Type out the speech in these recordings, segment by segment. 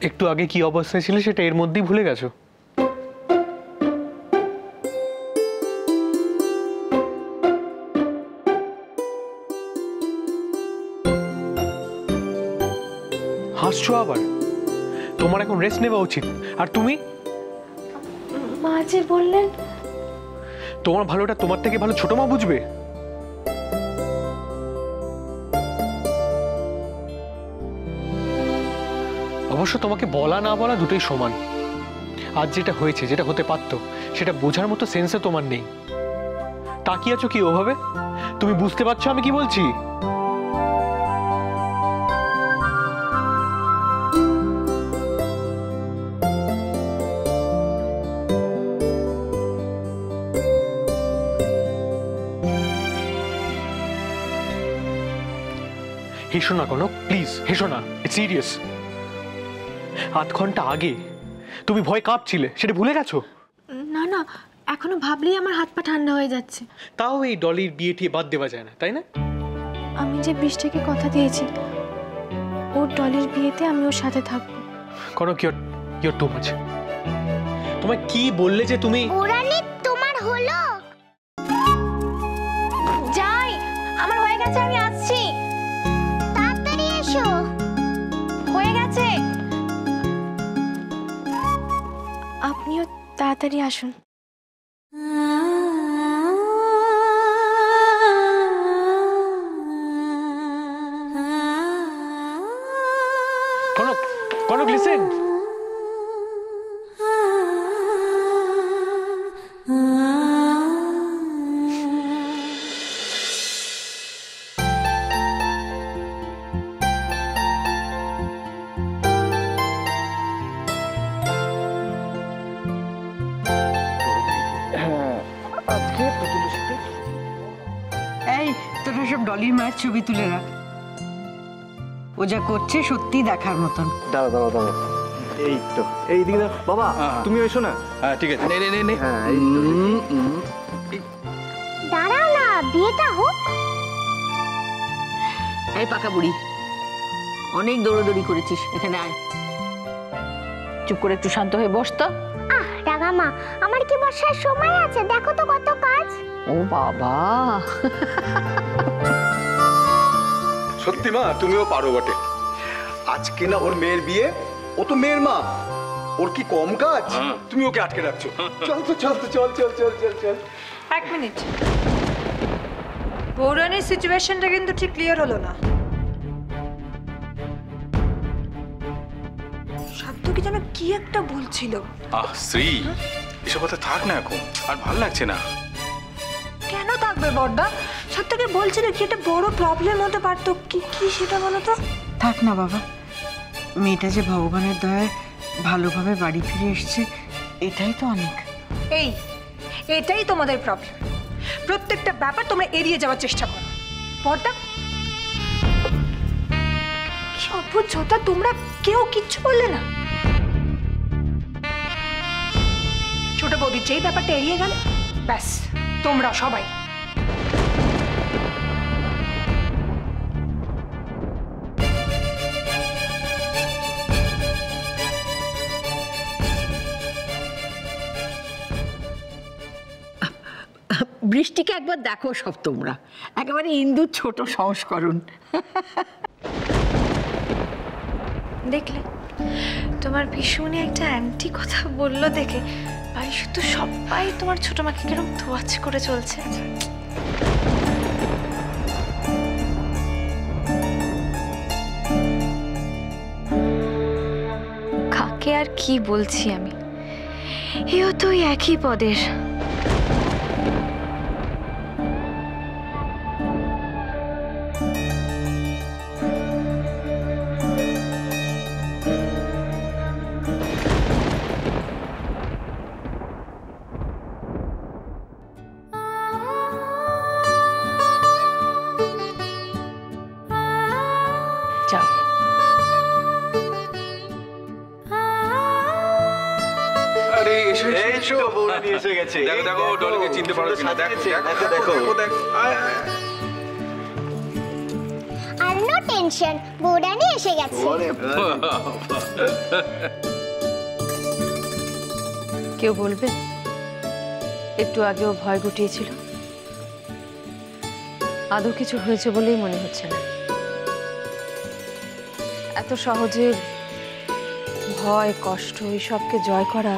একটু আগে কি অবস্থায় ছিল সেটা এর মধ্যেই ভুলে গেছো? হাসছো আবার? তোমার এখন রেস্ট নেওয়া উচিত। আর তুমি? মা যে বললেন তোমার ভালোটা তোমার থেকে ভালো ছোট মা বুঝবে। অবশ্য তোমাকে বলা না বলা দুটোই সমান। আজ যেটা হয়েছে, যেটা হতে পারতো, সেটা বোঝার মতো সেন্সে তোমার নেই। তাকিয়ে আছো কি ওভাবে? তুমি বুঝতে পারছো আমি কি বলছি? হেসো না কোনো, প্লিজ হেসো না, ইটস সিরিয়াস। আধ ঘন্টা আগে তুমি ভয় কাঁপছিলে, সেটা ভুলে গেছো? না না, এখনো ভাবলেই আমার হাত পা ঠান্ডা হয়ে যাচ্ছে। তাও এই ডলির বিয়ে টিয়ে বাদ দেওয়া যায় না, তাই না? আমি যে বৃষ্টিকে কথা দিয়েছি ওর ডলির বিয়েতে আমি ওর সাথে থাকবো। কোনো ইউর টু মাচ। তোমায় কি বললে যে তুমি? ওরানি তোমার হলো? যাই, আমার হয়ে গেছে, আমি আসছি। তাড়াতাড়ি এসো। হয়ে গেছে, আপনিও তাড়াতাড়ি আসুন। কনক, লিসেন। এই তোরা সব ডলির মায়ের ছবি তুলে রাখ। ও যা করছে সত্যি দেখার মতন। দাঁড়া দাঁড়া দাঁড়া, এই তো এই দিকে বাবা, তুমি এসো না। হ্যাঁ ঠিক আছে, নে নে নে নে। হ্যাঁ এই তো। দাঁড়াও না, বিয়েটা হোক। এই পাকা বুড়ি, অনেক দৌড়দৌড়ি করেছিস, এখানে আয়। চুপ করে একটু শান্ত হয়ে বস তো। রাগামা, আমার কি বসার সময় আছে? দেখো তো কত কাজ। ও বাবা, সত্যি মা, তুমিও পারো বটে। আজকে না ওর মেয়ের বিয়ে, ও তো মেয়ের মা, ওর কি কম কাজ? তুমি ওকে আটকে রাখছো। চল তো চল তো চল চল চল চল চল। এক মিনিট, বৌরানির সিচুয়েশনটা কিন্তু ঠিক ক্লিয়ার হলো না। সাধ্য কি যেন কি একটা বলছিল। শ্রী, এসব কথা থাক না এখন, আর ভালো লাগছে না। কেন থাকবে বড়দা? সত্যকে বলছিল কি একটা বড় প্রবলেম হতে পারতো। কি কি সেটা বলো তো। থাক না বাবা, মেয়েটা যে ভগবানের দয়ায় ভালোভাবে বাড়ি ফিরে এসছে, এটাই তো অনেক। এটাই তোমাদের প্রবলেম। প্রত্যেকটা ব্যাপার তোমরা এড়িয়ে যাওয়ার চেষ্টা করো। বড়দা, কি অদ্ভুত ছোটা, তোমরা কেউ কিচ্ছু বললে না। ছোট বৌদি যেই ব্যাপারটা এড়িয়ে গেল, ব্যাস তোমরা সবাই। বৃষ্টিকে একবার দেখো সব তোমরা, একেবারে ইন্দুর ছোট সংস্করণ। দেখলে তোমার ভীষণই একটা অ্যান্টি কথা বললো দেখে বাড়ি শুধু সবাই তোমার ছোট মাকে কিরকম তোয়াজ করে চলছে। কাকে আর কি বলছি আমি, এও তো ওই একই পদের। এই তো বৌরা নিয়ে এসে গেছে। দেখো দেখো ডলিকে চিনতে পারছি না। দেখো দেখো দেখো। আর নো টেনশন, বৌরানি এসে গেছে। কেউ বলবে একটু আগেও ভয় গুটিয়েছিল? আদৌ কিছু হয়েছে বলেই মনে হচ্ছে না। এত সহজে ভয় কষ্ট এইসবকে জয় করা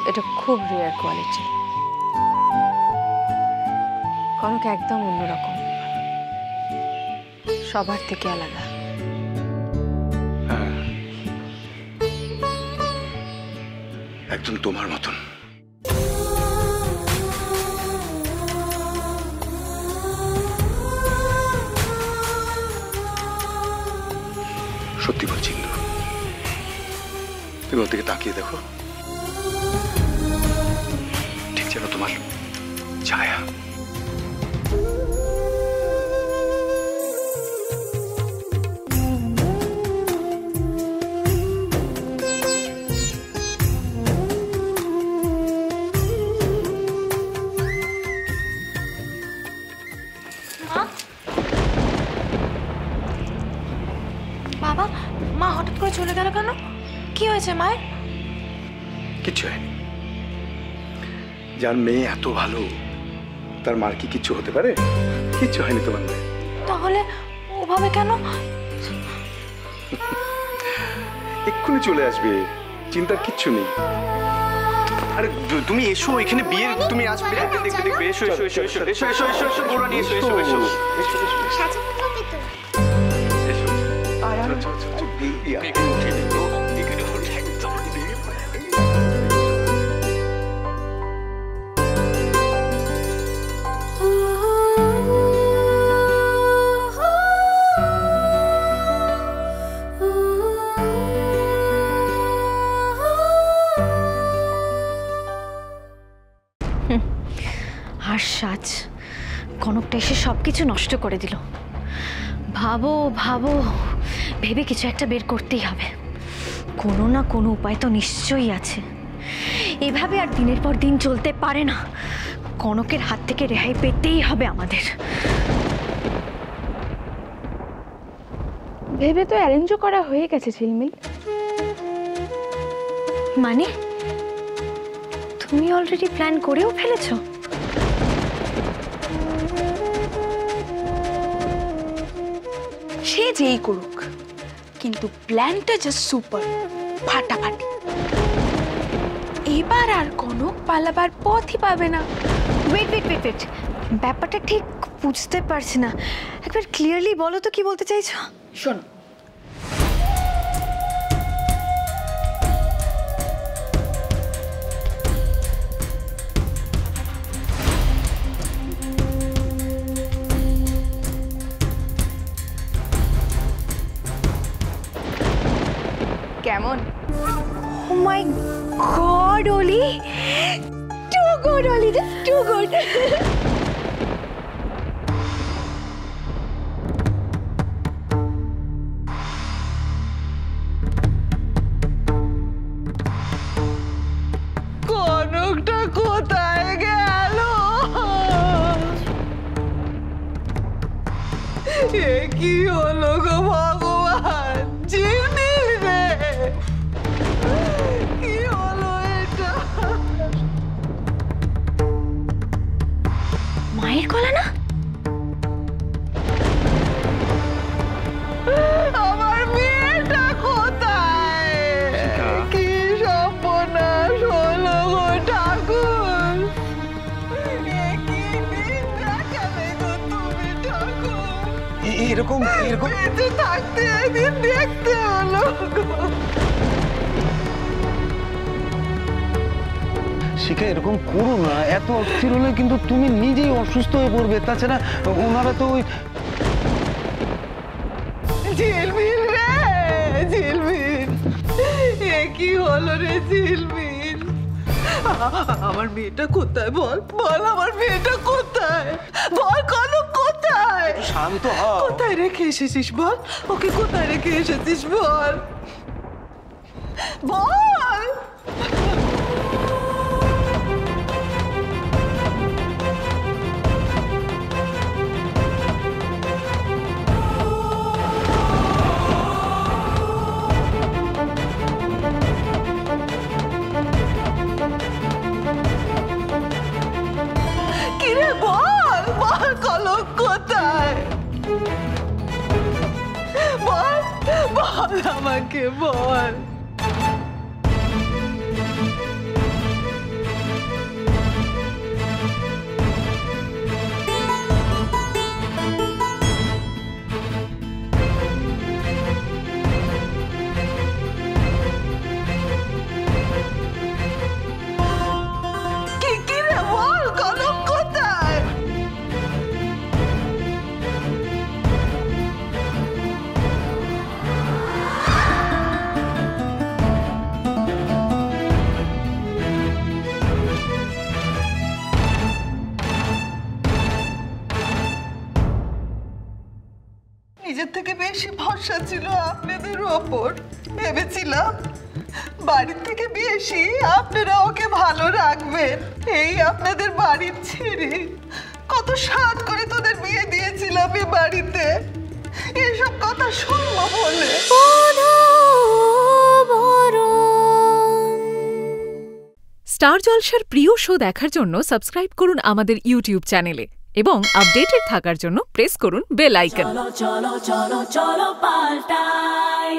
এটা খুব রেয়ার কোয়ালিটি। কনক একদম অন্যরকম, সবার থেকে আলাদা। একদম তোমার মতন। সত্যি বলছি ইন্দু, তুমি ওর দিকে তাকিয়ে দেখো, ঠিক যেন তোমার ছায়া। বাবা, মা হঠাৎ করে চলে গেল কেন? কি হয়েছে মায়ের? কিচ্ছু হয়নি। যার মেয়ে এত ভালো, তার মার কি কিচ্ছু হতে পারে? কিচ্ছু হয়নি তোমার মেয়ে। তাহলে ওভাবে কেন? এক্ষুনি চলে আসবে, চিন্তার কিচ্ছু নেই। আরে তুমি এসো, এখানে বিয়ে তুমি আসবে, দেখবে দেখবে দেখবে। এসো এসো এসো এসো এসো এসো এসো এসো বৌরা নিয়ে এসো এসো এসো সাজানো হবে তো? এসো। চল চল চল চল। এখানে উঠে দেখো, এখানে উঠে একদম আর সাজ কনকটা এসে সবকিছু নষ্ট করে দিল। ভাবো ভাবো, ভেবে কিছু একটা বের করতেই হবে। কোনো না কোনো উপায় তো নিশ্চয়ই আছে। এভাবে আর দিনের পর দিন চলতে পারে না। কনকের হাত থেকে রেহাই পেতেই হবে আমাদের। ভেবে তো অ্যারেঞ্জও করা হয়ে গেছে ঝিলমিল। মানে তুমি অলরেডি প্ল্যান করেও ফেলেছো? সে যেই করুক, কিন্তু প্ল্যানটা জাস্ট সুপার, ফাটাফাটি। এবার আর কনক পালাবার পথই পাবে না। ওয়েট ওয়েট ওয়েট ওয়েট, ব্যাপারটা ঠিক বুঝতে পারছি না। একবার ক্লিয়ারলি বলো তো কি বলতে চাইছো। শোনো, কেমন? Oh my God, Oli! Too good, Oli, just too good. কনকটা কোথায় গেল? এ কি হলো গো ভগবান? ঝিলমিল রে, কি হলো এটা? মায়ের গলা না? আমার মেয়েটা কোথায়? কি সর্বনাশ হলো গো ঠাকুর! এ কি দিন দেখালে গো তুমি ঠাকুর! এরকম এরকম বেঁচে থাকতে এদিন দেখতে হলো গো। শিখা, এরকম করো না। এত অস্থির হলে কিন্তু তুমি নিজেই অসুস্থ হয়ে পড়বে। তাছাড়া ওনারা তো ওই ঝিলমিল রে, ঝিলমিল, এ কি হলো রে ঝিলমিল? আমার মেয়েটা কোথায়? বল বল, আমার মেয়েটা কোথায়? বল কনক কোথায়? শান্ত হও। কোথায় রেখে এসেছিস বল? ওকে কোথায় রেখে এসেছিস বল? বল। আমাকে বল। কি রে বল, কলম কোথায়? নিজের থেকে বেশি ভরসা ছিল আপনাদের ওপর। ভেবেছিলাম বাড়ির থেকে বেশি আপনারা ওকে ভালো রাখবেন। এই আপনাদের বাড়ির ছেড়ে কত সাধ করে তোদের বিয়ে দিয়েছিলাম এ বাড়িতে, এসব কথা শুনবো বলে। স্টার জলসার প্রিয় শো দেখার জন্য সাবস্ক্রাইব করুন আমাদের ইউটিউব চ্যানেলে এবং আপডেটেড থাকার জন্য প্রেস করুন বেল আইকন। চলো চলো চলো চলো পাল্টাই।